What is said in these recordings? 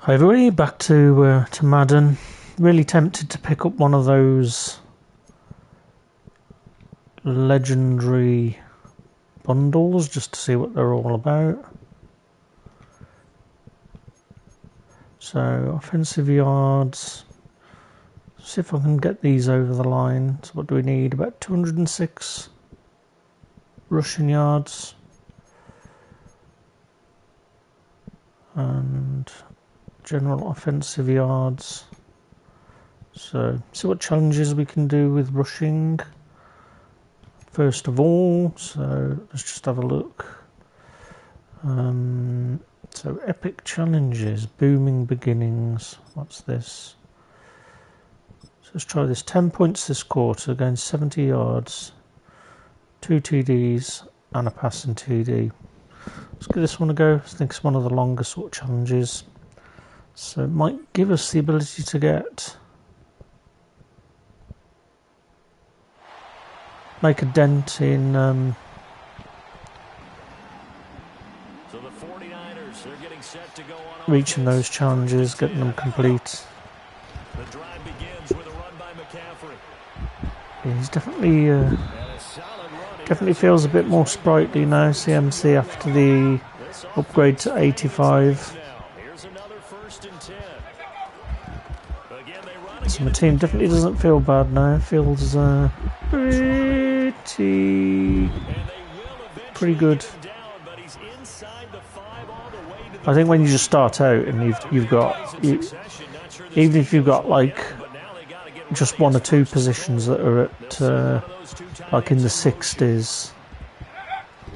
Hi everybody, back to Madden. Really tempted to pick up one of those legendary bundles just to see what they're all about. So, offensive yards. See if I can get these over the line. So what do we need? About 206 rushing yards. And general offensive yards. So, see what challenges we can do with rushing. First of all, so let's just have a look. So, epic challenges, booming beginnings. What's this? So let's try this. 10 points this quarter, going 70 yards, 2 TDs, and a passing TD. Let's give this one a go. I think it's one of the longer sort of challenges. So it might give us the ability to get make a dent in so the 49ers, they're getting set to go on reaching those challenges, getting them complete. The drive begins with a run by McCaffrey. Yeah, he's definitely feels a bit more sprightly now, CMC, after the upgrade to 85. So my team definitely doesn't feel bad now. It feels pretty good. I think when you just start out and you've got even if you've got like just one or two positions that are at like in the 60s,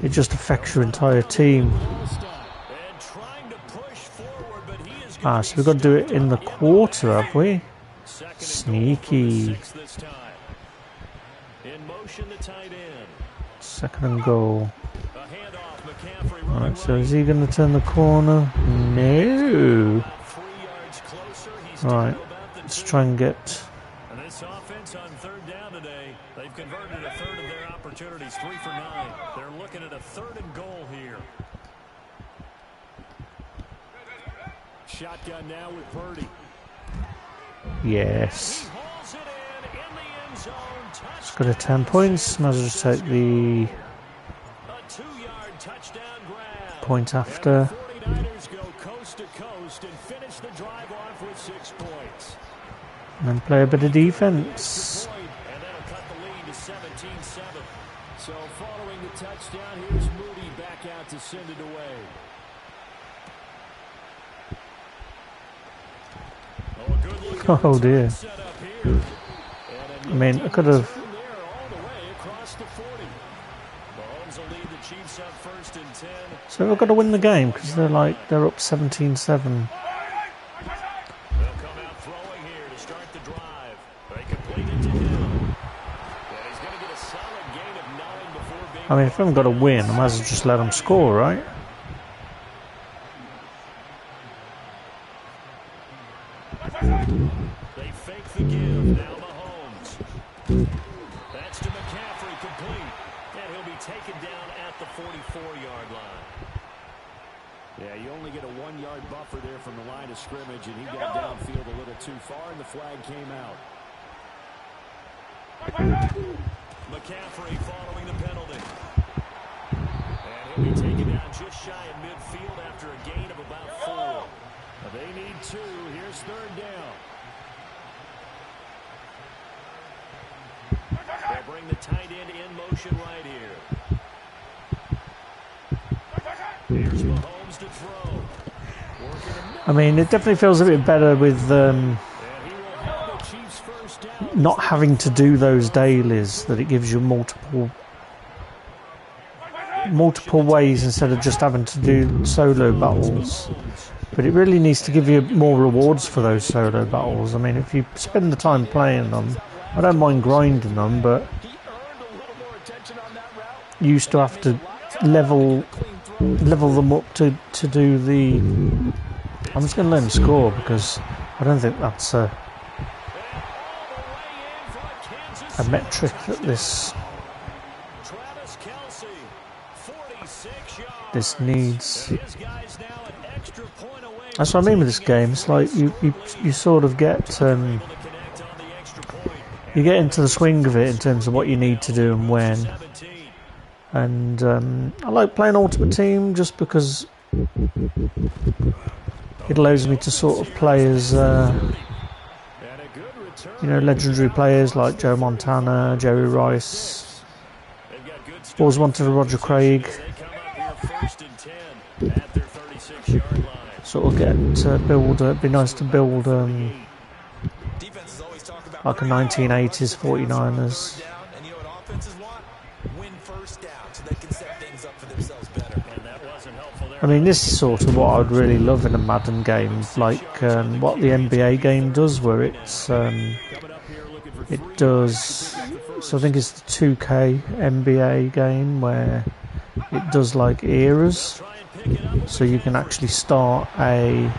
it just affects your entire team. So we've got to do it in the quarter, have we? Sneaky. Second and goal. Alright, so is he going to turn the corner? No. Right, let's try and get... And this offense on third down today, they've converted a third of their opportunities, 3 for 9. They're looking at a third and goal here. Shotgun now with Purdy. Yes. Let's go to 10 points. Might as well just take the point after. And then play a bit of defense. And that'll cut the lead to 17-7. So following the touchdown, here's Moody back out to send it away. Oh dear. I mean, I could have... So we've got to win the game because they're up 17-7. I mean, if I haven't got to win, I might as well just let them score, right? They fake the give. Now Mahomes. That's to McCaffrey, complete. And he'll be taken down at the 44-yard line. Yeah, you only get a 1-yard buffer there from the line of scrimmage, and he got downfield a little too far, and the flag came out. McCaffrey following the penalty. And he'll be taken down just shy of midfield after a gain of about 4. They need 2. Here's third down. They'll bring the tight end in motion right here. Here's Mahomes to throw. I mean, it definitely feels a bit better with not having to do those dailies, that it gives you multiple ways instead of just having to do solo battles. But it really needs to give you more rewards for those solo battles. I mean, if you spend the time playing them, I don't mind grinding them, but you used to have to level them up to do the... I'm just going to let him score because I don't think that's a metric that this needs. That's what I mean with this game. It's like you sort of get you get into the swing of it in terms of what you need to do and when. And I like playing Ultimate Team just because it allows me to sort of play as legendary players like Joe Montana, Jerry Rice. Always wanted a Roger Craig. Sort of get to build. It'd be nice to build like a 1980s 49ers. I mean, this is sort of what I'd really love in a Madden game, like what the NBA game does, where it does. So I think it's the 2K NBA game where it does like eras. So you can actually start a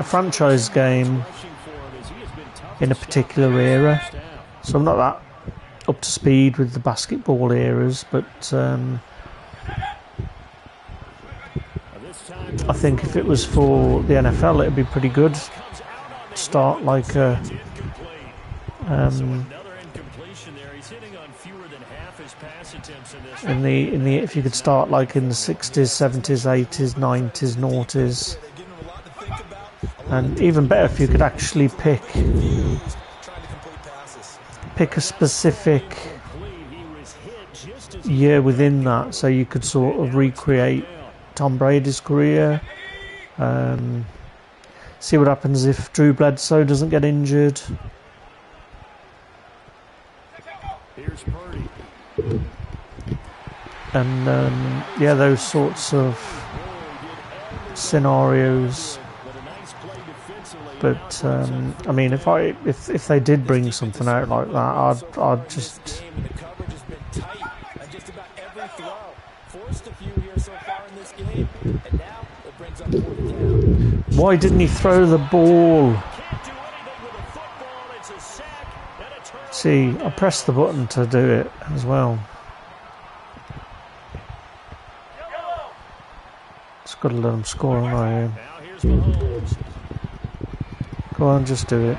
franchise game in a particular era. So I'm not that up to speed with the basketball eras, but I think if it was for the NFL, it'd be pretty good. Start like a if you could start like in the 60s, 70s, 80s, 90s, noughties, and even better if you could actually pick a specific year within that, so you could sort of recreate Tom Brady's career. See what happens if Drew Bledsoe doesn't get injured. And those sorts of scenarios. But I mean, if they did bring something out like that, I'd just. Why didn't he throw the ball? See, I pressed the button to do it as well. Just got to let him score on my own. Go on, just do it.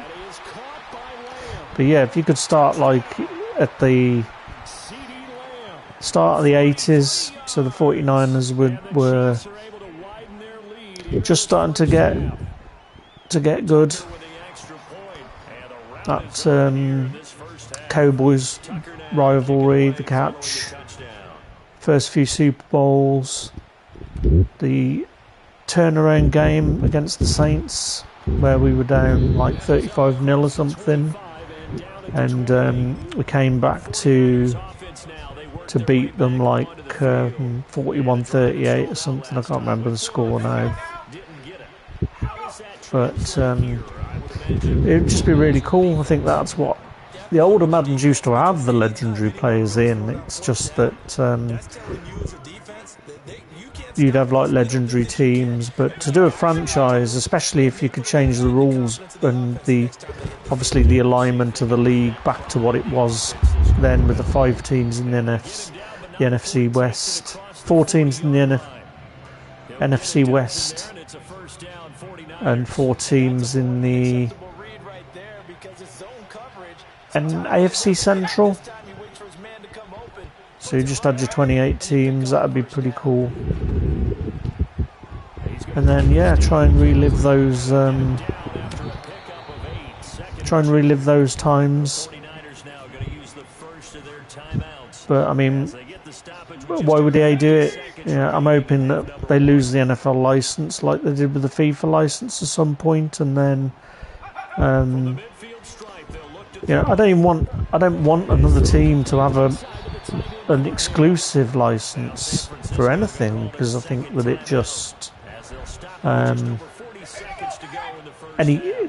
But yeah, if you could start like at the start of the 80s, so the 49ers were just starting to get good. That Cowboys rivalry, the catch, first few Super Bowls, the turnaround game against the Saints where we were down like 35-0 or something, and we came back to beat them like 41-38 or something. I can't remember the score now, but it would just be really cool. I think that's what the older Maddens used to have the legendary players in. It's just that you'd have like legendary teams, but to do a franchise, especially if you could change the rules and obviously the alignment of the league back to what it was then, with the 5 teams in the NFC West, 4 teams in the NFC West, and 4 teams in the AFC Central. So you just had your 28 teams. That'd be pretty cool. And then try and relive those times. But I mean, why would EA do it? I'm hoping that they lose the NFL license like they did with the FIFA license at some point, and then I don't want another team to have an exclusive license for anything, because I think that it just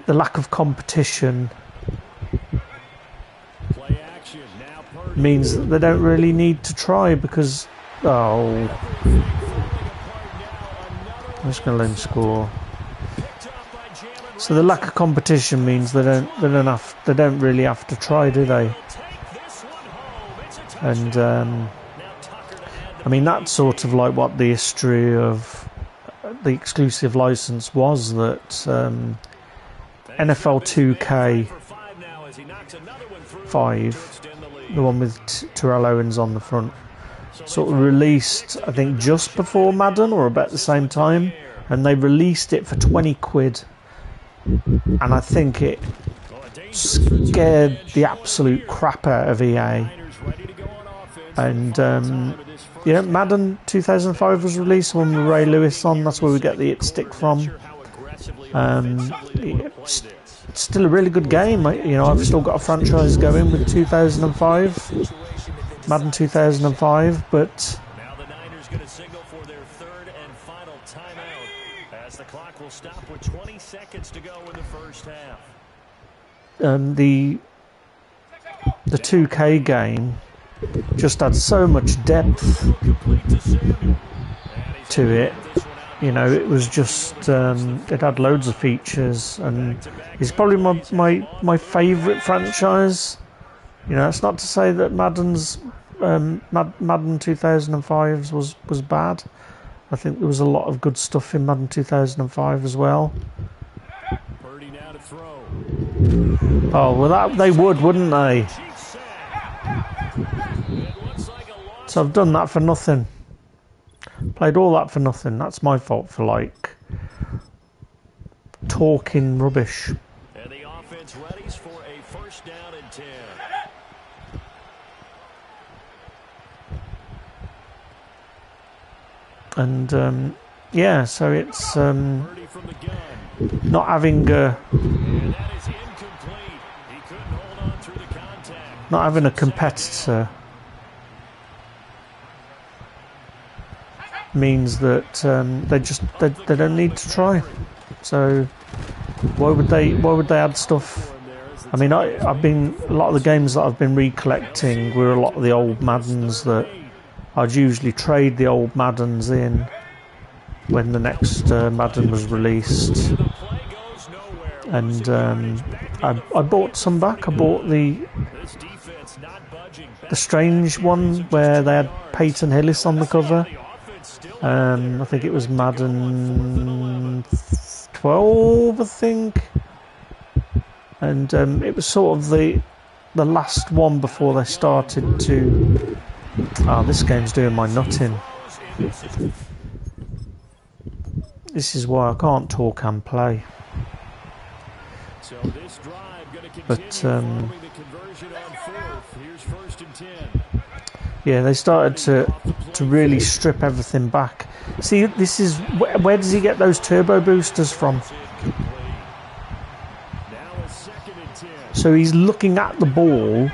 the lack of competition means that they don't really need to try, because I'm just going to let him score. So the lack of competition means they don't really have to try, do they? And I mean, that's sort of like what the history of the exclusive license was that NFL 2K 5, the one with Terrell Owens on the front, sort of released, I think, just before Madden or about the same time, and they released it for 20 quid, and I think it scared the absolute crap out of EA. And yeah, Madden 2005 was released, one with Ray Lewis on. That's where we get the It Stick from. It's still a really good game. You know, I've still got a franchise going with 2005, Madden 2005, but Now the Niners going to signal for their third and final timeout as the clock will stop with 20 seconds to go in the first half. The 2K game just had so much depth to it. You know, it was just it had loads of features, and it's probably my favourite franchise. You know, it's not to say that Madden's Madden 2005 was bad. I think there was a lot of good stuff in Madden 2005 as well. Oh well, that they would, wouldn't they? So I've done that for nothing. Played all that for nothing. That's my fault for like talking rubbish. And the offense readies for a first down and 10. And yeah, so it's not having not having a competitor means that they don't need to try. So why would they add stuff? I mean, I've been a lot of the games that I've been recollecting were a lot of the old Maddens that I'd usually trade the old Maddens in when the next Madden was released, and I bought some back. I bought the strange one where they had Peyton Hillis on the cover. I think it was Madden 12, I think, and it was sort of the last one before they started to. Oh, this game's doing my nut in. This is why I can't talk and play. But yeah, they started to really strip everything back. See, this is where does he get those turbo boosters from? So he's looking at the ball.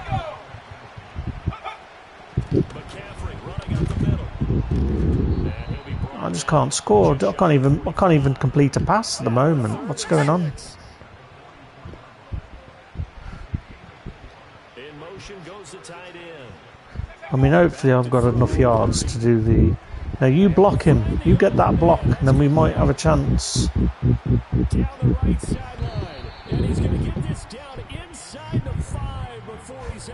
I just can't score. I can't even complete a pass at the moment. What's going on? I mean, hopefully I've got enough yards to do the... Now you block him. You get that block, and then we might have a chance.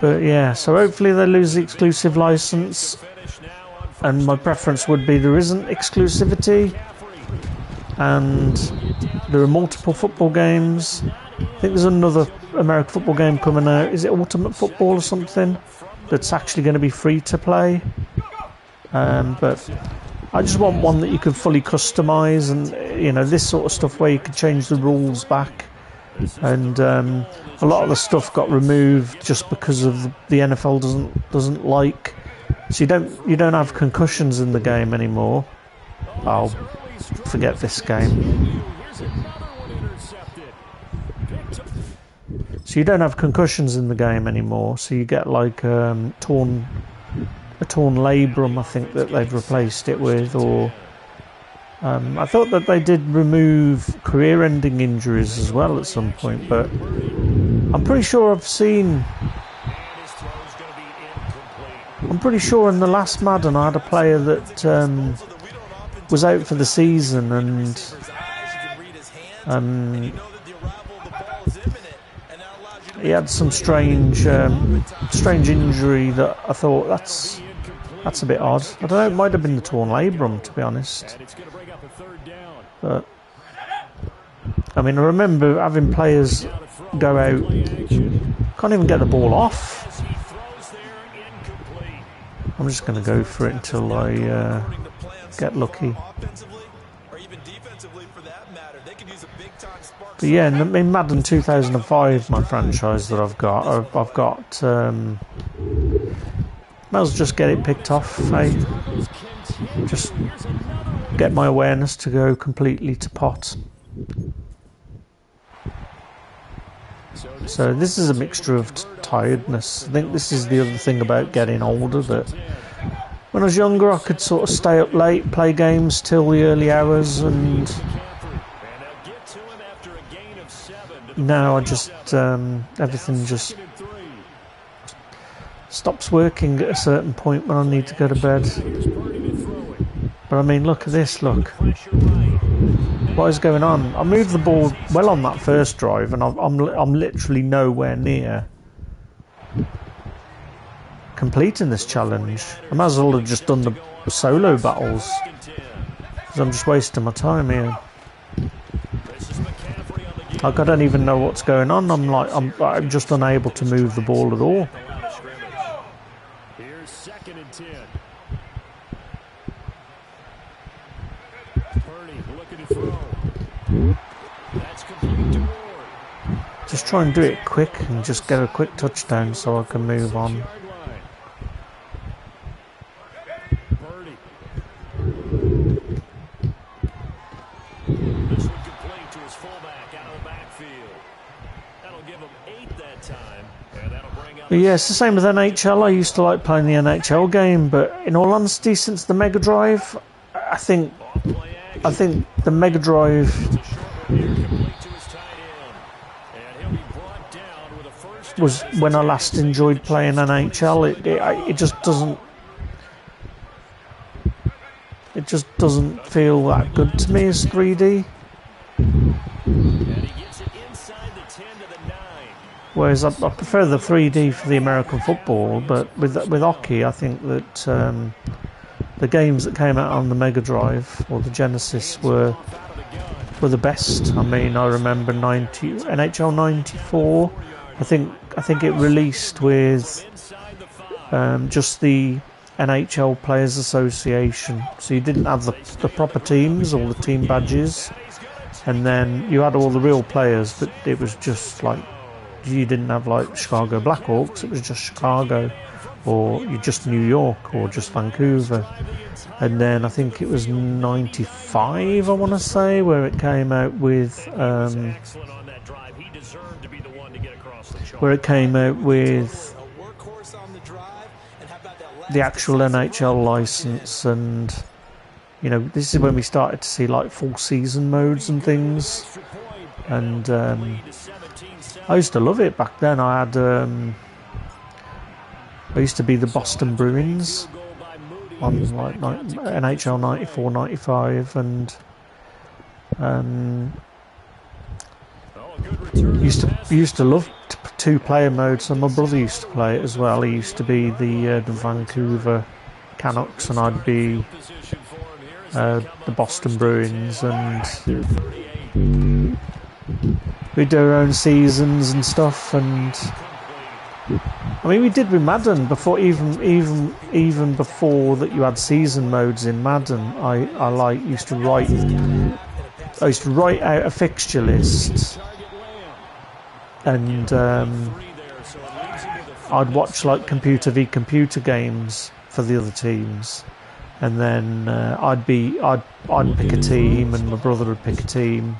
But yeah, so hopefully they lose the exclusive license. And my preference would be there isn't exclusivity, and there are multiple football games. I think there's another American football game coming out. Is it Ultimate Football or something? That's actually going to be free to play. But I just want one that you can fully customise, and you know, this sort of stuff where you can change the rules back. And a lot of the stuff got removed just because of the NFL doesn't like. So you don't have concussions in the game anymore. I'll forget this game. So you don't have concussions in the game anymore. So you get like a torn labrum, I think, that they've replaced it with, or I thought that they did remove career-ending injuries as well at some point, but I'm pretty sure I'm pretty sure in the last Madden I had a player that was out for the season, and he had some strange injury that I thought That's a bit odd. I don't know, it might have been the torn labrum, to be honest. But, I mean, I remember having players go out, can't even get the ball off. I'm just going to go for it until I get lucky. But yeah, in Madden 2005, my franchise that I've got, might as well just get it picked off. Just get my awareness to go completely to pot. So this is a mixture of tiredness. I think this is the other thing about getting older, that when I was younger I could sort of stay up late, play games till the early hours, and now I just everything just stops working at a certain point when I need to go to bed. But I mean, look at this, look. What is going on? I moved the ball well on that first drive, and I'm literally nowhere near completing this challenge. I might as well have just done the solo battles, because I'm just wasting my time here. Like, I don't even know what's going on. I'm just unable to move the ball at all. Here's 2nd and 10. Purdy looking to throw. That's complete to Ward. Just try and do it quick and just get a quick touchdown so I can move on. Purdy. This one complete to his fullback out of the backfield. That'll give him 8 that time, and that'll bring up. But yeah, it's the same with NHL. I used to like playing the NHL game, but in all honesty, since the Mega Drive, I think the Mega Drive was when I last enjoyed playing NHL. It just doesn't feel that good to me as 3D. Whereas I prefer the 3D for the American football, but with hockey, I think that the games that came out on the Mega Drive or the Genesis were the best. I mean, I remember NHL 94. I think it released with just the NHL Players Association, so you didn't have the proper teams or the team badges, and then you had all the real players, but it was just like, you didn't have like Chicago Blackhawks, it was just Chicago, or you just New York, or just Vancouver. And then I think it was 95, I want to say, where it came out with the actual NHL license. And you know, this is when we started to see like full season modes and things, and I used to love it back then. I used to be the Boston Bruins on like NHL 94, 95, and used to love two-player mode. So my brother used to play it as well. He used to be the Vancouver Canucks, and I'd be the Boston Bruins, and we do our own seasons and stuff. And I mean, we did with Madden before, even before that you had season modes in Madden. I used to write out a fixture list, and I'd watch like computer v computer games for the other teams, and then I'd pick a team, and my brother would pick a team,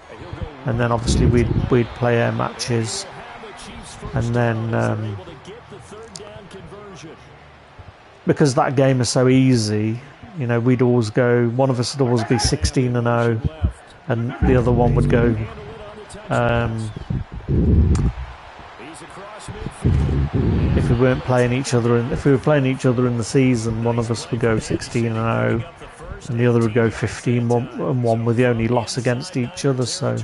and then obviously we'd play our matches, and then because that game is so easy, you know, we'd always go, one of us would always be 16-0, and the other one would go if we weren't playing each other, if we were playing each other in the season, one of us would go 16-0 and the other would go 15-1 with the only loss against each other. So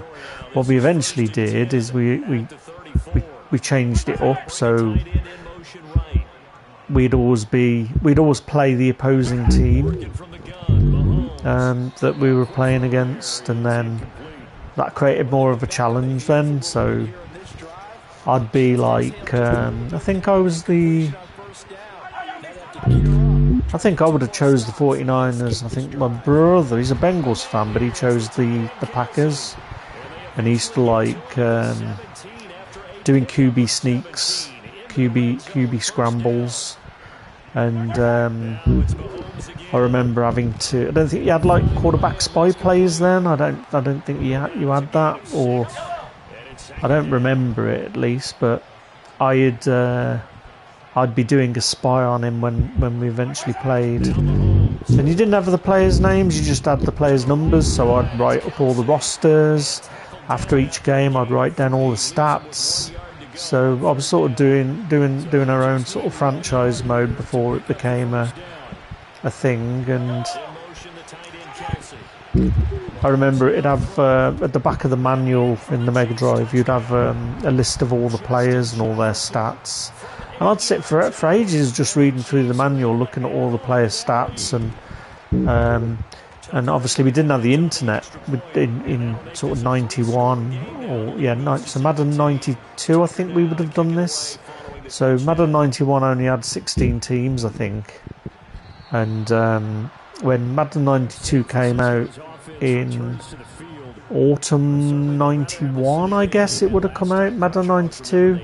what we eventually did is we changed it up, so we'd always play the opposing team that we were playing against, and then that created more of a challenge then. So I'd be like, I think I would have chose the 49ers. I think my brother, he's a Bengals fan, but he chose the Packers, and he used to like doing QB sneaks, QB scrambles, and I remember having to. I don't think you had like quarterback spy plays then. I don't think you had that, or I don't remember it at least. But I'd be doing a spy on him when we eventually played. And you didn't have the players' names; you just had the players' numbers. So I'd write up all the rosters. After each game, I'd write down all the stats. So I was sort of doing our own sort of franchise mode before it became a thing. And I remember it'd have at the back of the manual in the Mega Drive, you'd have a list of all the players and all their stats. And I'd sit for ages just reading through the manual, looking at all the players' stats, and obviously we didn't have the internet in sort of 91 so Madden 92 I think we would have done this. So Madden 91 only had 16 teams I think, and when Madden 92 came out in autumn 91 I guess it would have come out, Madden 92,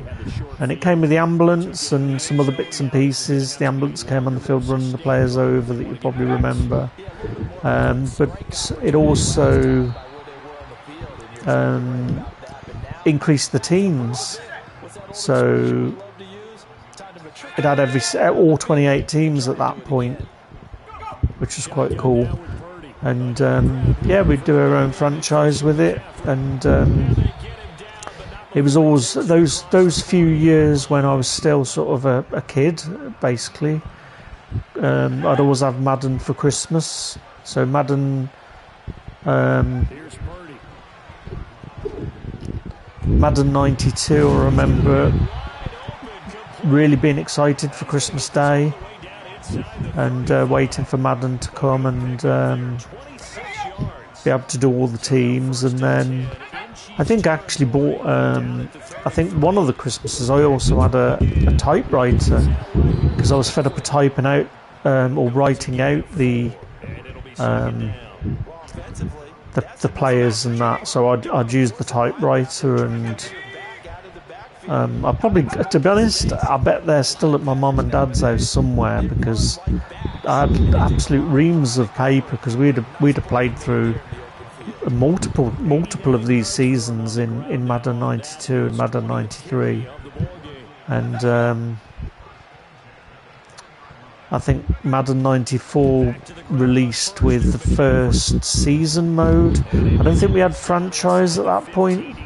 and it came with the ambulance and some other bits and pieces. The ambulance came on the field running the players over, that you probably remember, but it also increased the teams, so it had all 28 teams at that point, which was quite cool. And we'd do our own franchise with it, and it was always those few years when I was still sort of a kid, basically. I'd always have Madden for Christmas, so Madden 92. I remember really being excited for Christmas Day and waiting for Madden to come and be able to do all the teams. And then I think I actually bought I think one of the Christmases I also had a typewriter, because I was fed up of typing out or writing out the players and that, so I'd use the typewriter. And I probably, to be honest, I bet they're still at my mum and dad's house somewhere, because I had absolute reams of paper, because we'd have played through multiple of these seasons in Madden 92 and Madden 93, and I think Madden 94 released with the first season mode. I don't think we had franchise at that point.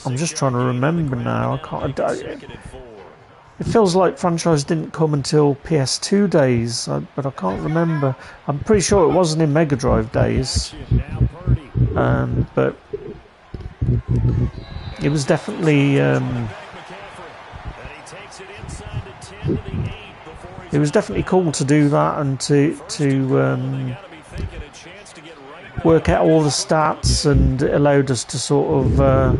I'm just trying to remember now. It feels like franchise didn't come until PS2 days, but I can't remember. I'm pretty sure it wasn't in Mega Drive days, but it was definitely cool to do that, and to work out all the stats, and it allowed us to sort of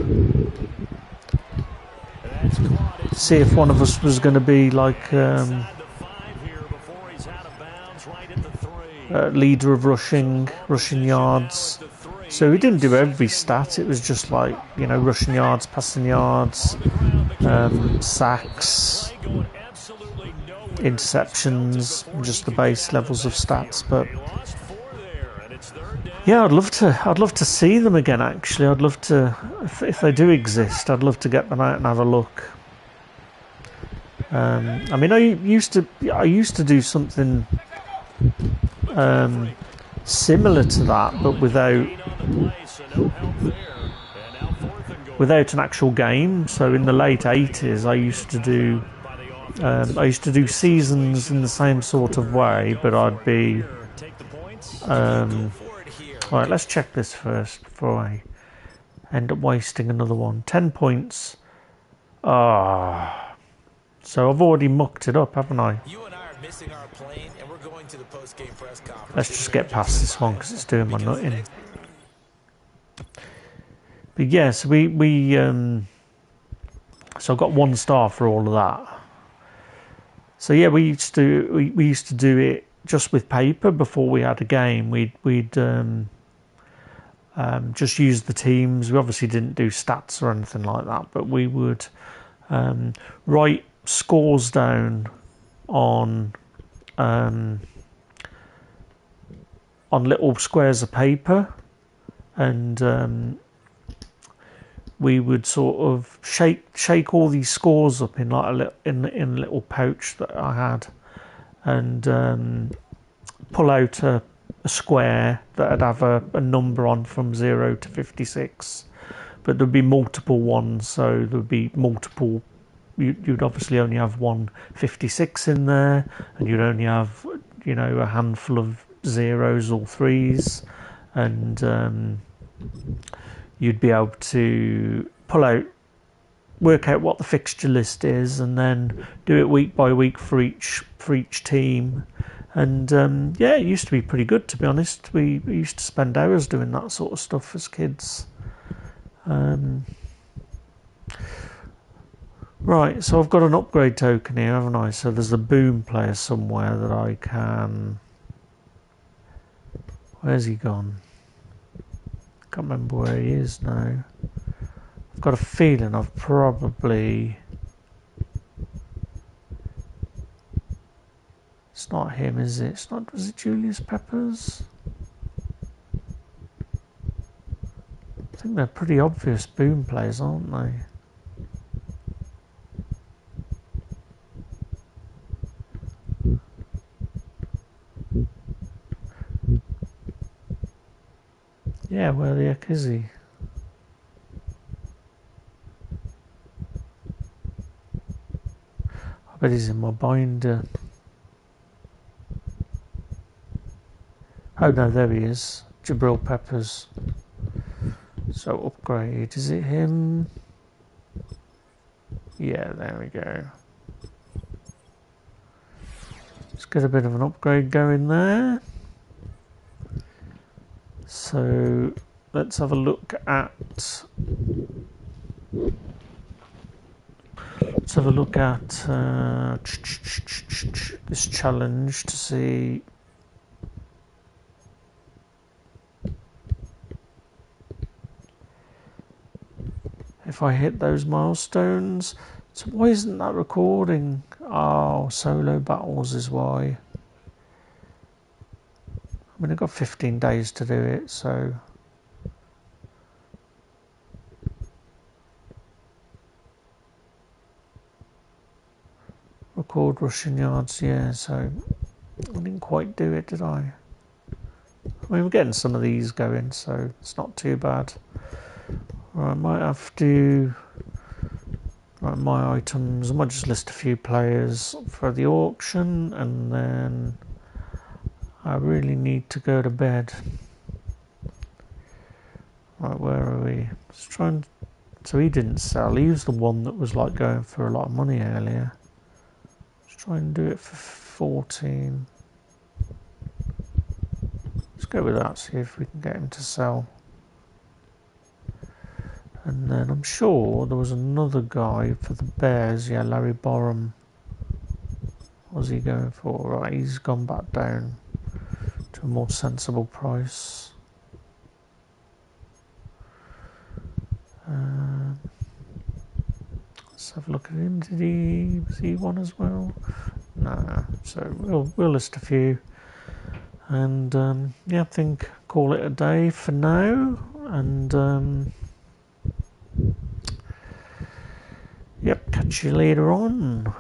see if one of us was going to be like leader of rushing yards. So we didn't do every stat, it was just like, rushing yards, passing yards, sacks, interceptions, just the base levels of stats. But yeah, I'd love to see them again. Actually, I'd love to, if they do exist, I'd love to get them out and have a look. I mean, I used to do something similar to that, but without an actual game. So in the late 80s, I used to do seasons in the same sort of way, but I'd be alright, let's check this first before I end up wasting another one. 10 points Ah, so I've already mucked it up, haven't I? You and I are missing our plane, and we're going to the post-game press conference. Let's just get past this one because it's doing my nutting. But yeah, so so I got 1 star for all of that. So yeah, we used to do it just with paper before we had a game. We'd just use the teams. We obviously didn't do stats or anything like that, but we would write scores down on little squares of paper, and we would sort of shake all these scores up in like in a little pouch that I had, and pull out a square that'd have a number on from 0 to 56, but there'd be multiple ones, so there'd be multiple. You'd obviously only have one 56 in there, and you'd only have, you know, a handful of 0s or 3s, and you'd be able to work out what the fixture list is, and then do it week by week for each team. And yeah, it used to be pretty good, to be honest. We used to spend hours doing that sort of stuff as kids. Right, so I've got an upgrade token here, haven't I? So there's a boom player somewhere that I can... Where's he gone? Can't remember where he is now. I've got a feeling I've probably... It's not him, is it? It's not... Was it Julius Peppers? I think they're pretty obvious boom players, aren't they? Yeah, where the heck is he? I bet he's in my binder. Oh no, there he is. Jabril Peppers. So upgrade, is it him? Yeah, there we go. Let's get a bit of an upgrade going there. So let's have a look at this challenge to see if I hit those milestones. So why isn't that recording? Oh, solo battles is why. I mean, I've got 15 days to do it, so... Record rushing yards, yeah, so... I didn't quite do it, did I? I mean, we're getting some of these going, so it's not too bad. Right, I might have to... Right, my items, I might just list a few players for the auction, and then... I really need to go to bed. Right, where are we? Let's try and... So he didn't sell. He was the one that was like going for a lot of money earlier. Let's try and do it for 14. Let's go with that, see if we can get him to sell. And then I'm sure there was another guy for the Bears. Yeah, Larry Borum. What was he going for? Right, he's gone back down to a more sensible price. Let's have a look at him. Was he one as well? Nah. So we'll list a few, and yeah, I think call it a day for now. And yep, catch you later on.